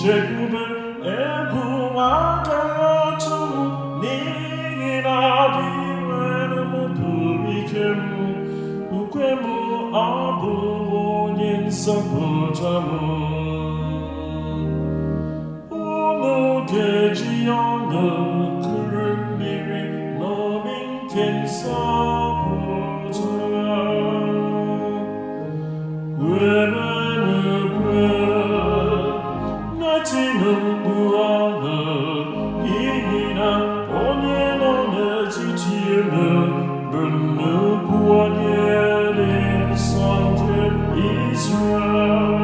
Chekwube egwu agaghị atụ m n'ihi na adịwere m pụrụ ike m, ukwe m abụ onye nzọpụta m. Unu ga-eji ọṅụ kụrụ mmiri n'obi nke nzọpụta. Tinu mkpu ọṅụ n'ihi na onye nọ n'etiti unu bụ nnukwu onye dị nsọ nke Izrel.